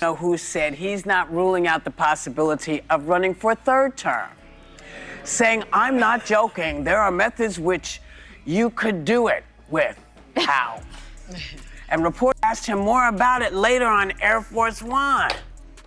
Who said he's not ruling out the possibility of running for a third term, saying, I'm not joking, there are methods which you could do it with. How? And reporters asked him more about it later on Air Force One.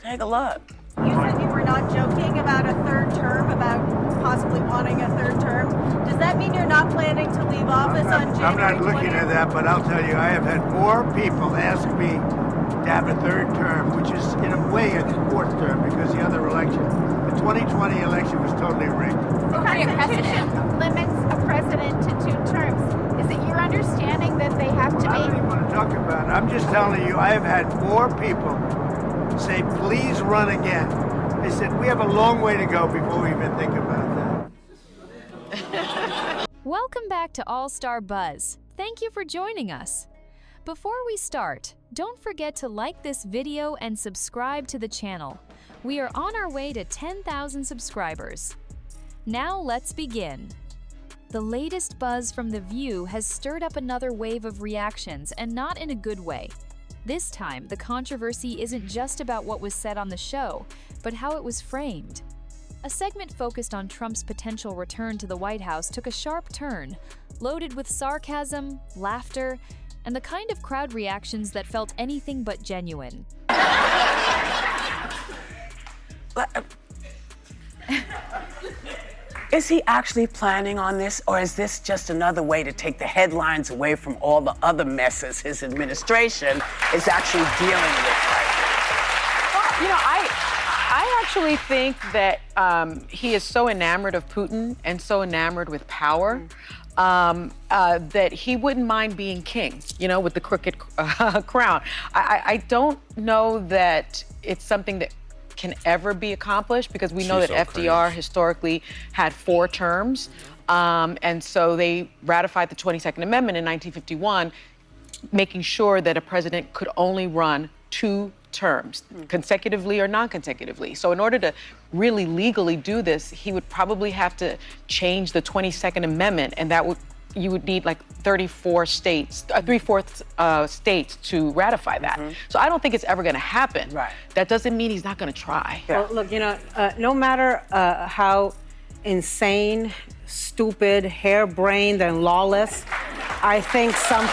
Take a look. You said you were not joking about a third term, about possibly wanting a third term. Does that mean you're not planning to leave office on January 20th? I'm not looking at that, but I'll tell you, I have had more people ask me to have a third term, which is in a way a fourth term, because the other election, the 2020 election was totally rigged. The Constitution limits a president to 2 terms. Is it your understanding that they have to be? I don't even want to talk about it. I'm just telling you, I have had more people say, please run again. They said, we have a long way to go before we even think about that. Welcome back to AllStarBuzz. Thank you for joining us. Before we start, don't forget to like this video and subscribe to the channel. We are on our way to 10,000 subscribers. Now let's begin. The latest buzz from The View has stirred up another wave of reactions, and not in a good way. This time, the controversy isn't just about what was said on the show, but how it was framed. A segment focused on Trump's potential return to the White House took a sharp turn, loaded with sarcasm, laughter, and the kind of crowd reactions that felt anything but genuine. Is he actually planning on this, or is this just another way to take the headlines away from all the other messes his administration is actually dealing with right now? You know, I actually think that he is so enamored of Putin and so enamored with power that he wouldn't mind being king, you know, with the crooked crown. I don't know that it's something that can ever be accomplished, because we know that FDR historically had 4 terms. And so they ratified the 22nd Amendment in 1951, making sure that a president could only run 2 terms, consecutively or non-consecutively. So in order to really legally do this, he would probably have to change the 22nd Amendment, and that would, you would need like 34 states, 3/4 states to ratify that. So I don't think it's ever going to happen. Right. That doesn't mean he's not going to try. Well, look, you know, no matter how insane, stupid, harebrained, and lawless I think some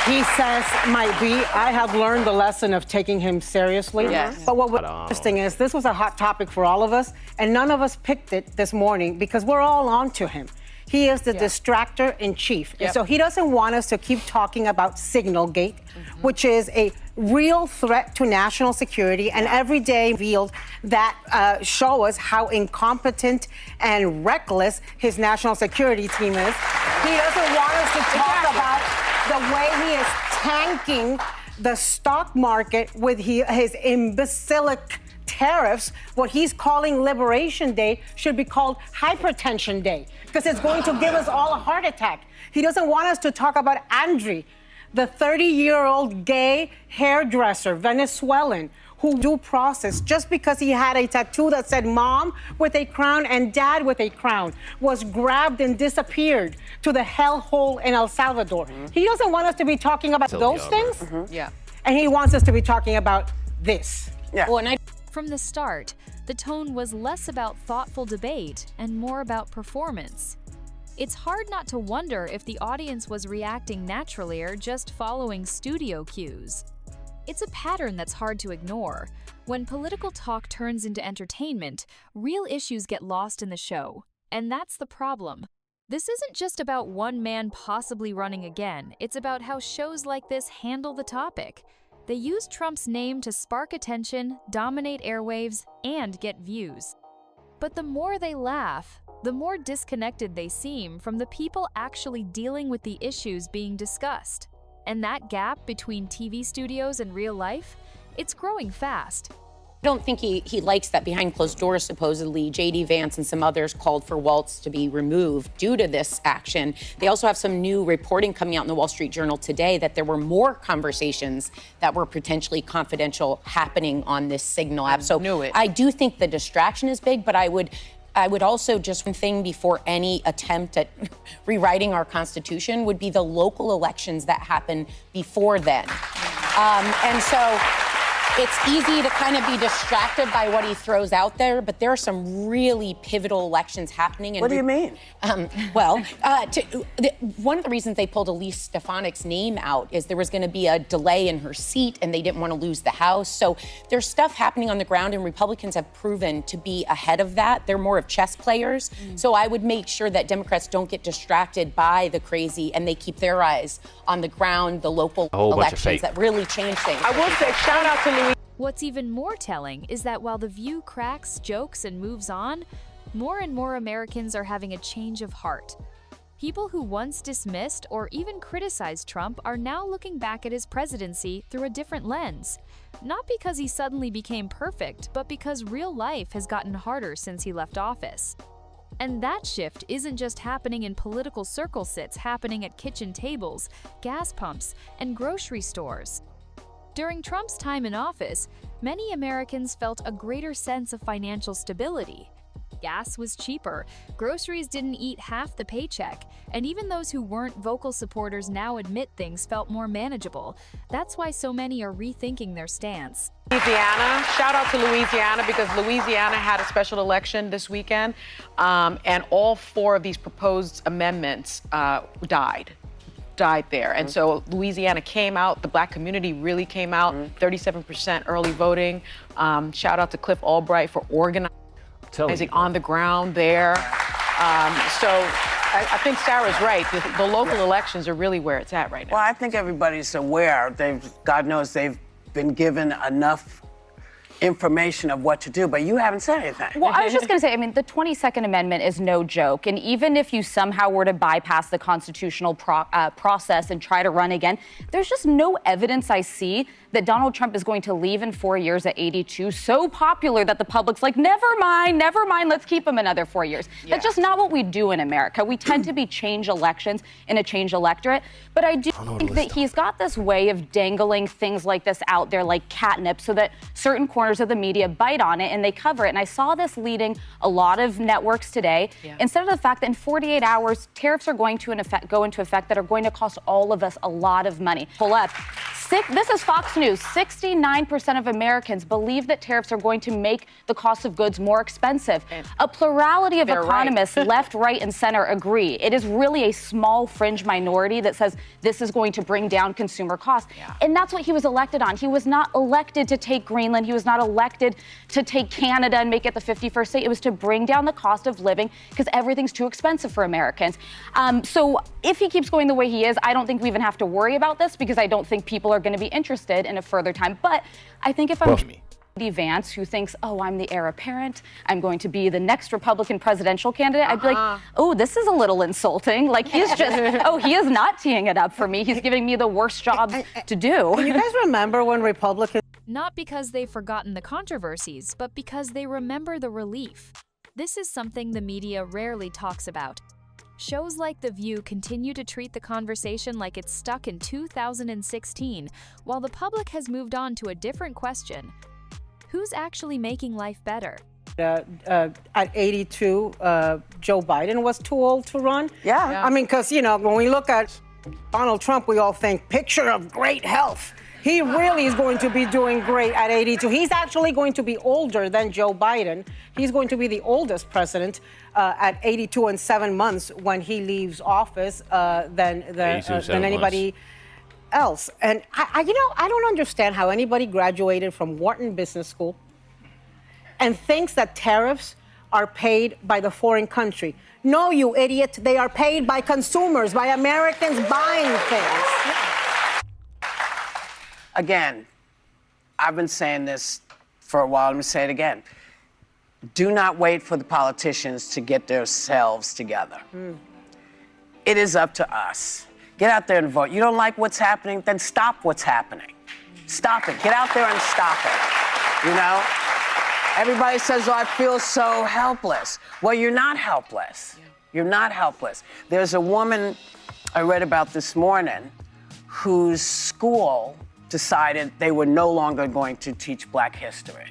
he says might be, I have learned the lesson of taking him seriously. Yes. But what was interesting is this was a hot topic for all of us, and none of us picked it this morning because we're all on to him. He is the distractor in chief. And so he doesn't want us to keep talking about Signalgate, which is a real threat to national security, and every day revealed that show us how incompetent and reckless his national security team is. He doesn't want us to talk about the way he is tanking the stock market with his imbecilic tariffs. What he's calling Liberation Day should be called Hypertension Day, because it's going to give us all a heart attack. He doesn't want us to talk about Andriy, the 30-year-old gay hairdresser, Venezuelan, who due process just because he had a tattoo that said mom with a crown and dad with a crown, was grabbed and disappeared to the hellhole in El Salvador. He doesn't want us to be talking about those things. And he wants us to be talking about this. From the start, the tone was less about thoughtful debate and more about performance. It's hard not to wonder if the audience was reacting naturally or just following studio cues. It's a pattern that's hard to ignore. When political talk turns into entertainment, real issues get lost in the show. And that's the problem. This isn't just about one man possibly running again, it's about how shows like this handle the topic. They use Trump's name to spark attention, dominate airwaves, and get views. But the more they laugh, the more disconnected they seem from the people actually dealing with the issues being discussed. And that gap between TV studios and real life, it's growing fast. I don't think he likes that behind closed doors, supposedly, J.D. Vance and some others called for Waltz to be removed due to this action. They also have some new reporting coming out in the Wall Street Journal today that there were more conversations that were potentially confidential happening on this Signal app. So I do think the distraction is big, but I would also, just one thing before any attempt at rewriting our Constitution would be the local elections that happen before then. And so It's easy to kind of be distracted by what he throws out there, but there are some really pivotal elections happening. And What do you mean? One of the reasons they pulled Elise Stefanik's name out is there was going to be a delay in her seat, and they didn't want to lose the House. So there's stuff happening on the ground, and Republicans have proven to be ahead of that. They're more of chess players. So I would make sure that Democrats don't get distracted by the crazy, and they keep their eyes on the ground, the local elections that really change things. I will say, shout out to Louise. What's even more telling is that while The View cracks, jokes, and moves on, more and more Americans are having a change of heart. People who once dismissed or even criticized Trump are now looking back at his presidency through a different lens. Not because he suddenly became perfect, but because real life has gotten harder since he left office. And that shift isn't just happening in political circles, it's happening at kitchen tables, gas pumps, and grocery stores. During Trump's time in office, many Americans felt a greater sense of financial stability. Gas was cheaper, groceries didn't eat half the paycheck, and even those who weren't vocal supporters now admit things felt more manageable. That's why so many are rethinking their stance. Louisiana, shout out to Louisiana, because Louisiana had a special election this weekend, and all 4 of these proposed amendments died there. And so Louisiana came out, the Black community really came out, 37% early voting. Shout out to Cliff Albright for organizing on the ground there. So I think Sarah's right. The local elections are really where it's at right now. Well, I think everybody's aware. God knows they've been given enough information of what to do, but you haven't said anything. Well, I was just going to say, I mean, the 22nd Amendment is no joke, and even if you somehow were to bypass the constitutional process and try to run again, there's just no evidence I see that Donald Trump is going to leave in 4 years at 82, so popular that the public's like, never mind, let's keep him another 4 years. Yeah. That's just not what we do in America. We tend to be change elections in a change electorate, but I do think that he's got this way of dangling things like this out there like catnip so that certain corners of the media bite on it and they cover it. And I saw this leading a lot of networks today. Yeah. Instead of the fact that in 48 hours, tariffs are going to go into effect that are going to cost all of us a lot of money. Pull up. This is Fox News. 69% of Americans believe that tariffs are going to make the cost of goods more expensive. A plurality of economists, left, right, and center, agree. It is really a small fringe minority that says this is going to bring down consumer costs. Yeah. And that's what he was elected on. He was not elected to take Greenland. He was not elected to take Canada and make it the 51st state. It was to bring down the cost of living because everything's too expensive for Americans. So if he keeps going the way he is, I don't think we even have to worry about this because I don't think people are going to be interested in a further time. But I think if I'm JD Vance, who thinks, oh, I'm the heir apparent, I'm going to be the next Republican presidential candidate, I'd be like, oh, this is a little insulting. Like, he's just, oh, he is not teeing it up for me. He's giving me the worst jobs to do. You guys remember when Republicans... Not because they've forgotten the controversies, but because they remember the relief. This is something the media rarely talks about. Shows like The View continue to treat the conversation like it's stuck in 2016, while the public has moved on to a different question. Who's actually making life better? At 82, Joe Biden was too old to run. Yeah. I mean, because, you know, when we look at Donald Trump, we all think picture of great health. He really is going to be doing great at 82. He's actually going to be older than Joe Biden. He's going to be the oldest president at 82 and 7 months when he leaves office than anybody else. And I don't understand how anybody graduated from Wharton Business School and thinks that tariffs are paid by the foreign country. No, you idiot. They are paid by consumers, by Americans buying things. Again, I've been saying this for a while. I'm going to say it again. Do not wait for the politicians to get themselves together. It is up to us. Get out there and vote. You don't like what's happening? Then stop what's happening. Stop it. Get out there and stop it. You know? Everybody says, oh, I feel so helpless. Well, you're not helpless. You're not helpless. There's a woman I read about this morning whose school decided they were no longer going to teach Black history.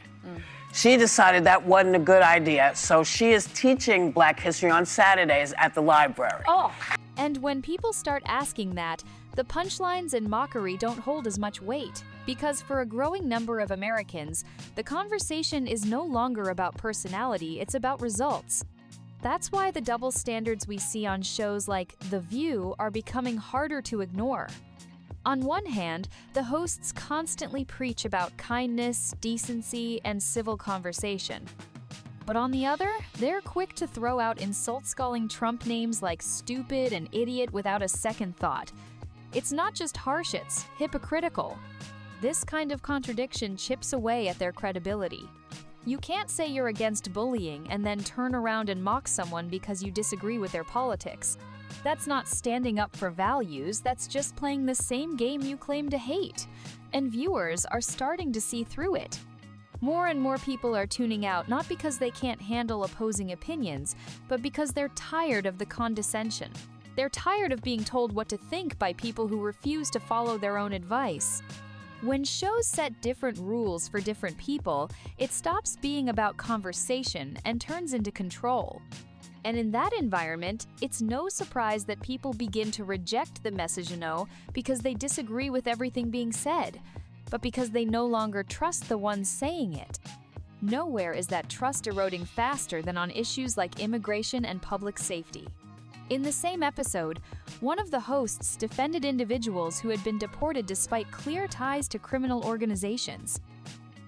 She decided that wasn't a good idea, so she is teaching Black history on Saturdays at the library. Oh. And when people start asking that, the punchlines and mockery don't hold as much weight. Because for a growing number of Americans, the conversation is no longer about personality, it's about results. That's why the double standards we see on shows like The View are becoming harder to ignore. On one hand, the hosts constantly preach about kindness, decency, and civil conversation. But on the other, they're quick to throw out insult-sculling Trump names like stupid and idiot without a second thought. It's not just harsh, it's hypocritical. This kind of contradiction chips away at their credibility. You can't say you're against bullying and then turn around and mock someone because you disagree with their politics. That's not standing up for values, that's just playing the same game you claim to hate. And viewers are starting to see through it. More and more people are tuning out not because they can't handle opposing opinions, but because they're tired of the condescension. They're tired of being told what to think by people who refuse to follow their own advice. When shows set different rules for different people, it stops being about conversation and turns into control. And in that environment, it's no surprise that people begin to reject the message because they disagree with everything being said, but because they no longer trust the ones saying it. Nowhere is that trust eroding faster than on issues like immigration and public safety. In the same episode, one of the hosts defended individuals who had been deported despite clear ties to criminal organizations.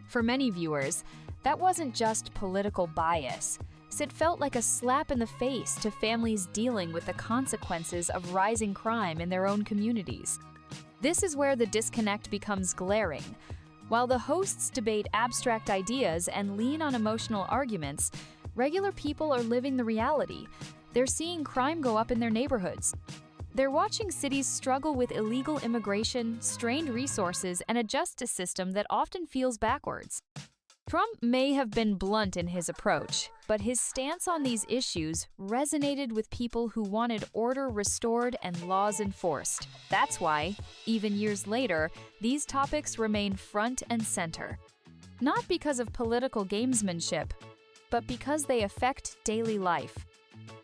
For many viewers, that wasn't just political bias. It felt like a slap in the face to families dealing with the consequences of rising crime in their own communities. This is where the disconnect becomes glaring. While the hosts debate abstract ideas and lean on emotional arguments, regular people are living the reality. They're seeing crime go up in their neighborhoods. They're watching cities struggle with illegal immigration, strained resources, and a justice system that often feels backwards. Trump may have been blunt in his approach, but his stance on these issues resonated with people who wanted order restored and laws enforced. That's why, even years later, these topics remain front and center. Not because of political gamesmanship, but because they affect daily life.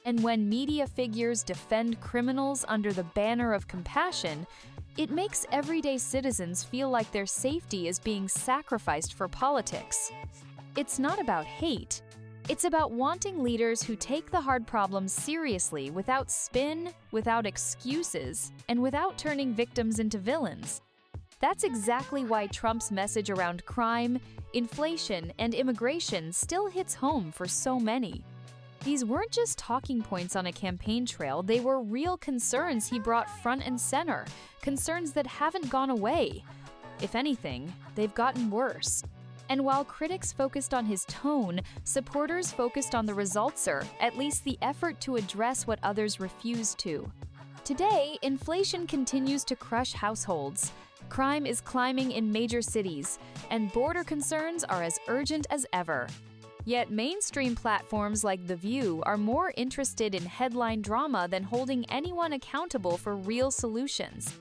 And when media figures defend criminals under the banner of compassion, it makes everyday citizens feel like their safety is being sacrificed for politics. It's not about hate. It's about wanting leaders who take the hard problems seriously without spin, without excuses, and without turning victims into villains. That's exactly why Trump's message around crime, inflation, and immigration still hits home for so many. These weren't just talking points on a campaign trail, they were real concerns he brought front and center, concerns that haven't gone away. If anything, they've gotten worse. And while critics focused on his tone, supporters focused on the results, or at least the effort to address what others refused to. Today, inflation continues to crush households. Crime is climbing in major cities, and border concerns are as urgent as ever. Yet mainstream platforms like The View are more interested in headline drama than holding anyone accountable for real solutions.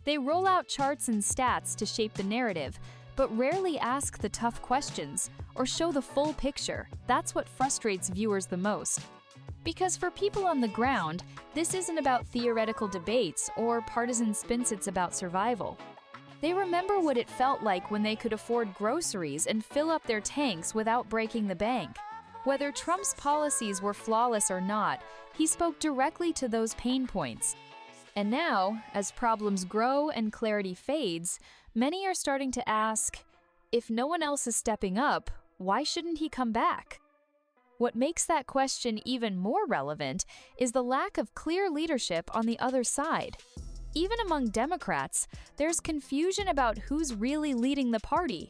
They roll out charts and stats to shape the narrative, but rarely ask the tough questions or show the full picture. That's what frustrates viewers the most. Because for people on the ground, this isn't about theoretical debates or partisan spins, it's about survival. They remember what it felt like when they could afford groceries and fill up their tanks without breaking the bank. Whether Trump's policies were flawless or not, he spoke directly to those pain points. And now, as problems grow and clarity fades, many are starting to ask, if no one else is stepping up, why shouldn't he come back? What makes that question even more relevant is the lack of clear leadership on the other side. Even among Democrats, there's confusion about who's really leading the party.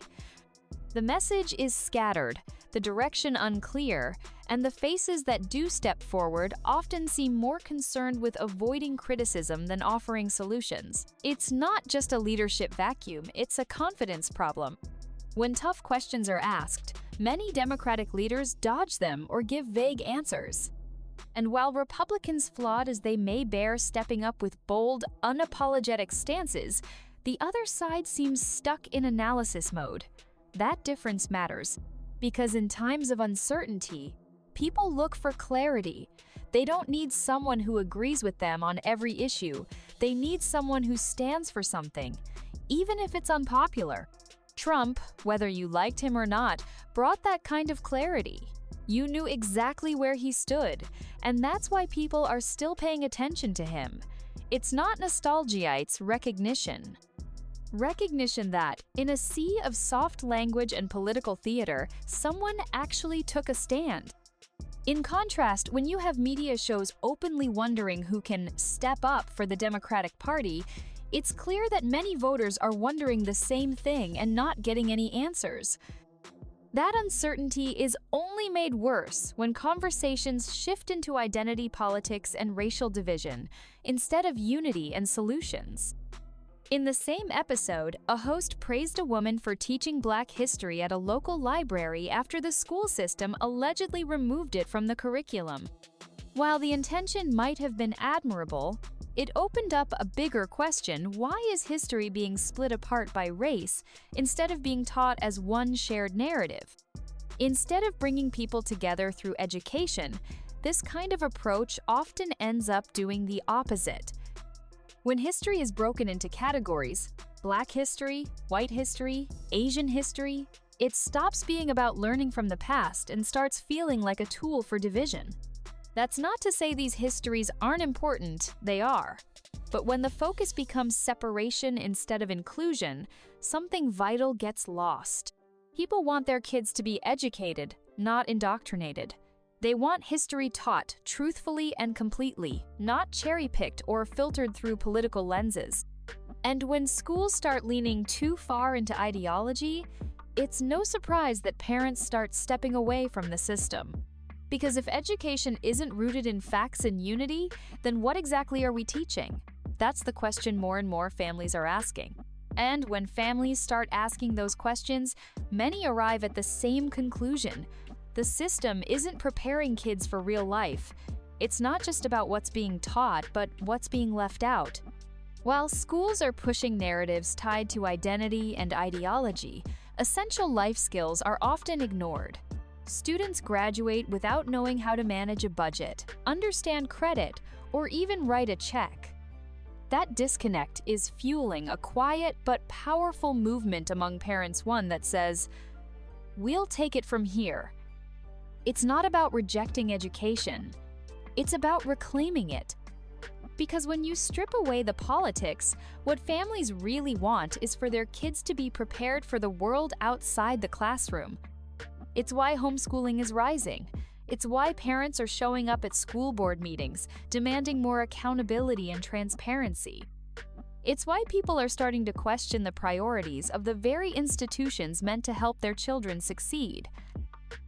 The message is scattered, the direction unclear, and the faces that do step forward often seem more concerned with avoiding criticism than offering solutions. It's not just a leadership vacuum, it's a confidence problem. When tough questions are asked, many Democratic leaders dodge them or give vague answers. And while Republicans, flawed as they may bear stepping up with bold, unapologetic stances, the other side seems stuck in analysis mode. That difference matters, because in times of uncertainty, people look for clarity. They don't need someone who agrees with them on every issue. They need someone who stands for something, even if it's unpopular. Trump, whether you liked him or not, brought that kind of clarity. You knew exactly where he stood, and that's why people are still paying attention to him. It's not nostalgia, it's recognition. Recognition that, in a sea of soft language and political theater, someone actually took a stand. In contrast, when you have media shows openly wondering who can step up for the Democratic Party, it's clear that many voters are wondering the same thing and not getting any answers. That uncertainty is only made worse when conversations shift into identity politics and racial division, instead of unity and solutions. In the same episode, a host praised a woman for teaching Black history at a local library after the school system allegedly removed it from the curriculum. While the intention might have been admirable, it opened up a bigger question: why is history being split apart by race instead of being taught as one shared narrative? Instead of bringing people together through education, this kind of approach often ends up doing the opposite. When history is broken into categories, Black history, white history, Asian history, it stops being about learning from the past and starts feeling like a tool for division. That's not to say these histories aren't important, they are. But when the focus becomes separation instead of inclusion, something vital gets lost. People want their kids to be educated, not indoctrinated. They want history taught truthfully and completely, not cherry-picked or filtered through political lenses. And when schools start leaning too far into ideology, it's no surprise that parents start stepping away from the system. Because if education isn't rooted in facts and unity, then what exactly are we teaching? That's the question more and more families are asking. And when families start asking those questions, many arrive at the same conclusion. The system isn't preparing kids for real life. It's not just about what's being taught, but what's being left out. While schools are pushing narratives tied to identity and ideology, essential life skills are often ignored. Students graduate without knowing how to manage a budget, understand credit, or even write a check. That disconnect is fueling a quiet but powerful movement among parents, one that says, "We'll take it from here." It's not about rejecting education. It's about reclaiming it. Because when you strip away the politics, what families really want is for their kids to be prepared for the world outside the classroom. It's why homeschooling is rising. It's why parents are showing up at school board meetings, demanding more accountability and transparency. It's why people are starting to question the priorities of the very institutions meant to help their children succeed.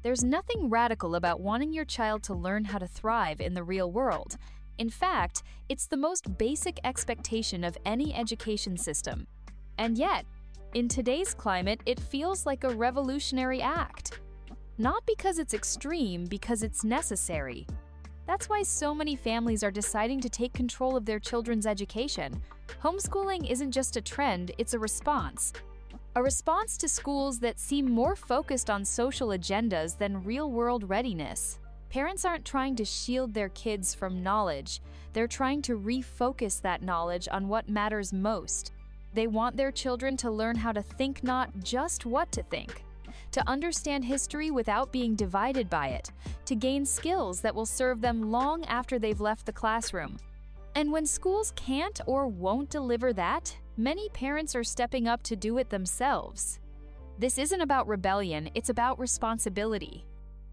There's nothing radical about wanting your child to learn how to thrive in the real world. In fact, it's the most basic expectation of any education system. And yet, in today's climate, it feels like a revolutionary act. Not because it's extreme, because it's necessary. That's why so many families are deciding to take control of their children's education. Homeschooling isn't just a trend, it's a response. A response to schools that seem more focused on social agendas than real-world readiness. Parents aren't trying to shield their kids from knowledge. They're trying to refocus that knowledge on what matters most. They want their children to learn how to think, not just what to think. To understand history without being divided by it, to gain skills that will serve them long after they've left the classroom. And when schools can't or won't deliver that, many parents are stepping up to do it themselves. This isn't about rebellion, it's about responsibility.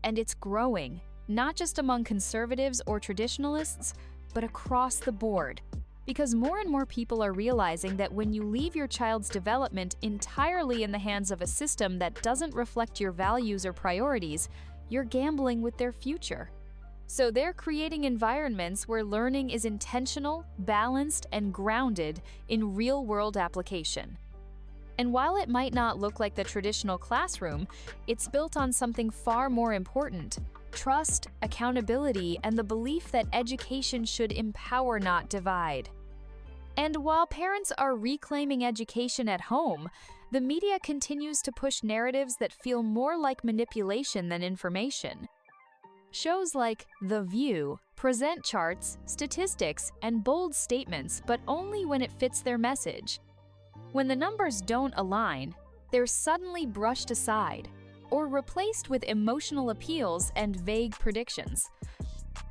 And it's growing, not just among conservatives or traditionalists, but across the board. Because more and more people are realizing that when you leave your child's development entirely in the hands of a system that doesn't reflect your values or priorities, you're gambling with their future. So they're creating environments where learning is intentional, balanced, and grounded in real-world application. And while it might not look like the traditional classroom, it's built on something far more important: trust, accountability, and the belief that education should empower, not divide. And while parents are reclaiming education at home, the media continues to push narratives that feel more like manipulation than information. Shows like The View present charts, statistics, and bold statements, but only when it fits their message. When the numbers don't align, they're suddenly brushed aside or replaced with emotional appeals and vague predictions.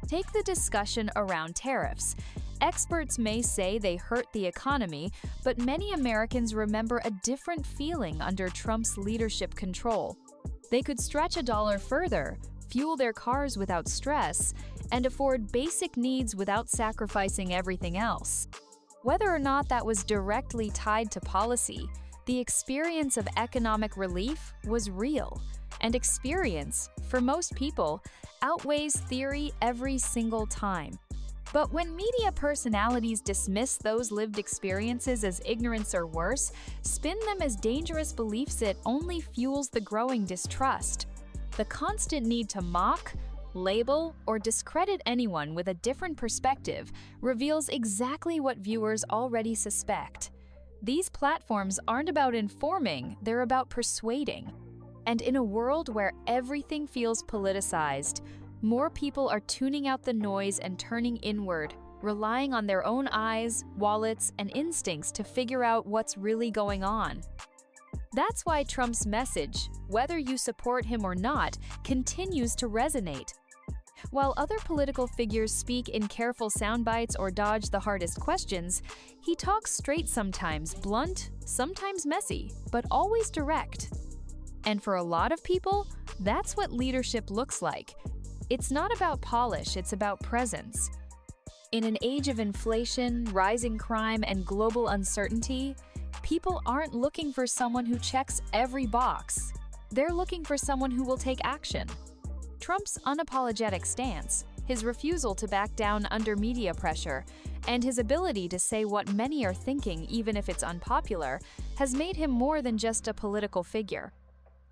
Take the discussion around tariffs. Experts may say they hurt the economy, but many Americans remember a different feeling under Trump's leadership control. They could stretch a dollar further, fuel their cars without stress, and afford basic needs without sacrificing everything else. Whether or not that was directly tied to policy, the experience of economic relief was real, and experience, for most people, outweighs theory every single time. But when media personalities dismiss those lived experiences as ignorance or worse, spin them as dangerous beliefs, it only fuels the growing distrust. The constant need to mock, label, or discredit anyone with a different perspective reveals exactly what viewers already suspect. These platforms aren't about informing, they're about persuading. And in a world where everything feels politicized, more people are tuning out the noise and turning inward, relying on their own eyes, wallets, and instincts to figure out what's really going on. That's why Trump's message, whether you support him or not, continues to resonate. While other political figures speak in careful soundbites or dodge the hardest questions, he talks straight sometimes, blunt, sometimes messy, but always direct. And for a lot of people, that's what leadership looks like. It's not about polish, it's about presence. In an age of inflation, rising crime, and global uncertainty, people aren't looking for someone who checks every box. They're looking for someone who will take action. Trump's unapologetic stance, his refusal to back down under media pressure, and his ability to say what many are thinking even if it's unpopular, has made him more than just a political figure.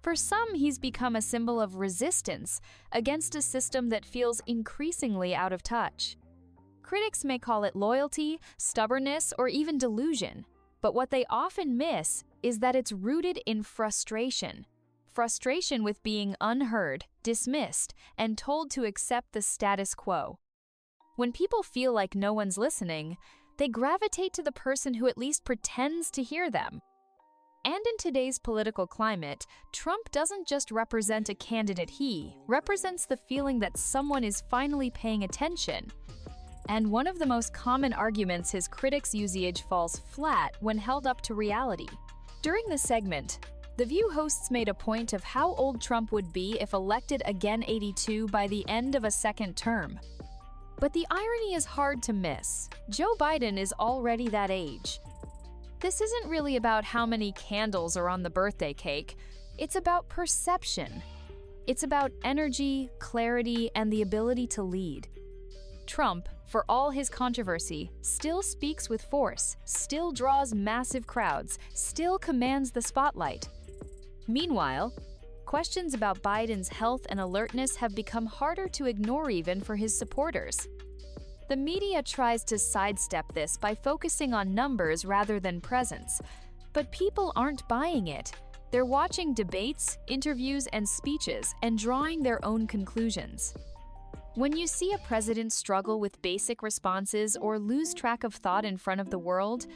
For some, he's become a symbol of resistance against a system that feels increasingly out of touch. Critics may call it loyalty, stubbornness, or even delusion, but what they often miss is that it's rooted in frustration. Frustration with being unheard, dismissed, and told to accept the status quo. When people feel like no one's listening, they gravitate to the person who at least pretends to hear them. And in today's political climate, Trump doesn't just represent a candidate, he represents the feeling that someone is finally paying attention. And one of the most common arguments his critics use falls flat when held up to reality. During the segment, The View hosts made a point of how old Trump would be if elected again 82 by the end of a second term. But the irony is hard to miss. Joe Biden is already that age. This isn't really about how many candles are on the birthday cake. It's about perception. It's about energy, clarity, and the ability to lead. Trump, for all his controversy, still speaks with force, still draws massive crowds, still commands the spotlight. Meanwhile, questions about Biden's health and alertness have become harder to ignore even for his supporters. The media tries to sidestep this by focusing on numbers rather than presence, but people aren't buying it. They're watching debates, interviews, and speeches and drawing their own conclusions. When you see a president struggle with basic responses or lose track of thought in front of the world,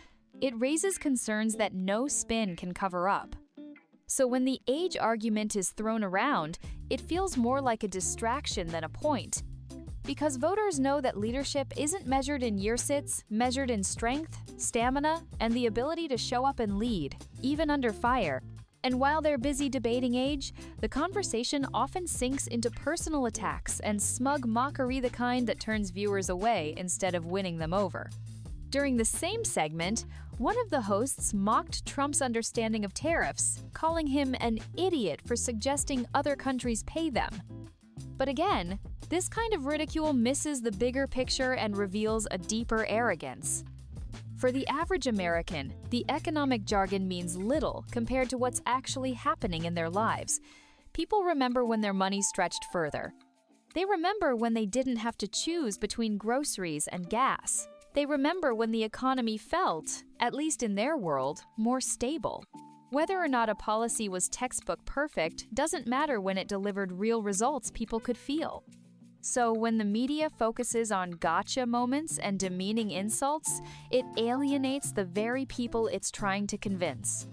it raises concerns that no spin can cover up. So when the age argument is thrown around, it feels more like a distraction than a point. Because voters know that leadership isn't measured in year-sits, measured in strength, stamina, and the ability to show up and lead, even under fire. And while they're busy debating age, the conversation often sinks into personal attacks and smug mockery, the kind that turns viewers away instead of winning them over. During the same segment, one of the hosts mocked Trump's understanding of tariffs, calling him an idiot for suggesting other countries pay them. But again, this kind of ridicule misses the bigger picture and reveals a deeper arrogance. For the average American, the economic jargon means little compared to what's actually happening in their lives. People remember when their money stretched further. They remember when they didn't have to choose between groceries and gas. They remember when the economy felt, at least in their world, more stable. Whether or not a policy was textbook perfect doesn't matter when it delivered real results people could feel. So when the media focuses on gotcha moments and demeaning insults, it alienates the very people it's trying to convince.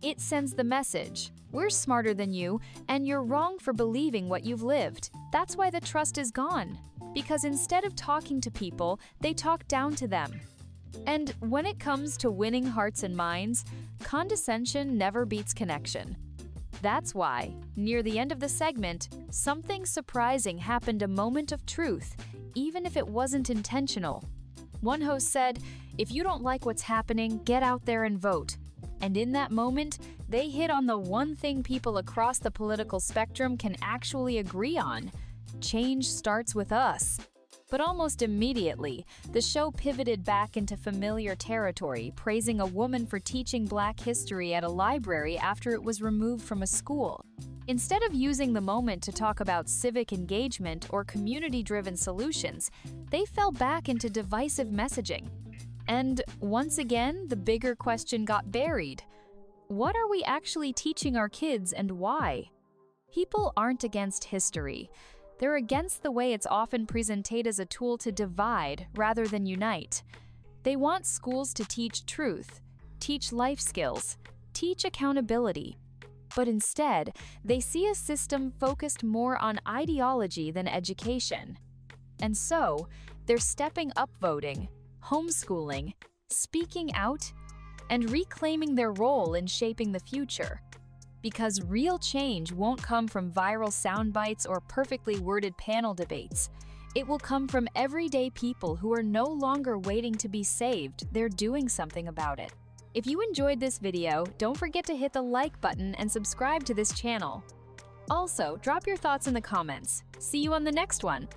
It sends the message, we're smarter than you, and you're wrong for believing what you've lived. That's why the trust is gone. Because instead of talking to people, they talk down to them. And when it comes to winning hearts and minds, condescension never beats connection. That's why, near the end of the segment, something surprising happened, a moment of truth, even if it wasn't intentional. One host said, "If you don't like what's happening, get out there and vote." And in that moment, they hit on the one thing people across the political spectrum can actually agree on. Change starts with us. But almost immediately, the show pivoted back into familiar territory, praising a woman for teaching Black history at a library after it was removed from a school. Instead of using the moment to talk about civic engagement or community-driven solutions, they fell back into divisive messaging. And once again, the bigger question got buried. What are we actually teaching our kids and why? People aren't against history. They're against the way it's often presented as a tool to divide rather than unite. They want schools to teach truth, teach life skills, teach accountability. But instead, they see a system focused more on ideology than education. And so, they're stepping up voting, homeschooling, speaking out, and reclaiming their role in shaping the future. Because real change won't come from viral sound bites or perfectly worded panel debates. It will come from everyday people who are no longer waiting to be saved, they're doing something about it. If you enjoyed this video, don't forget to hit the like button and subscribe to this channel. Also, drop your thoughts in the comments. See you on the next one!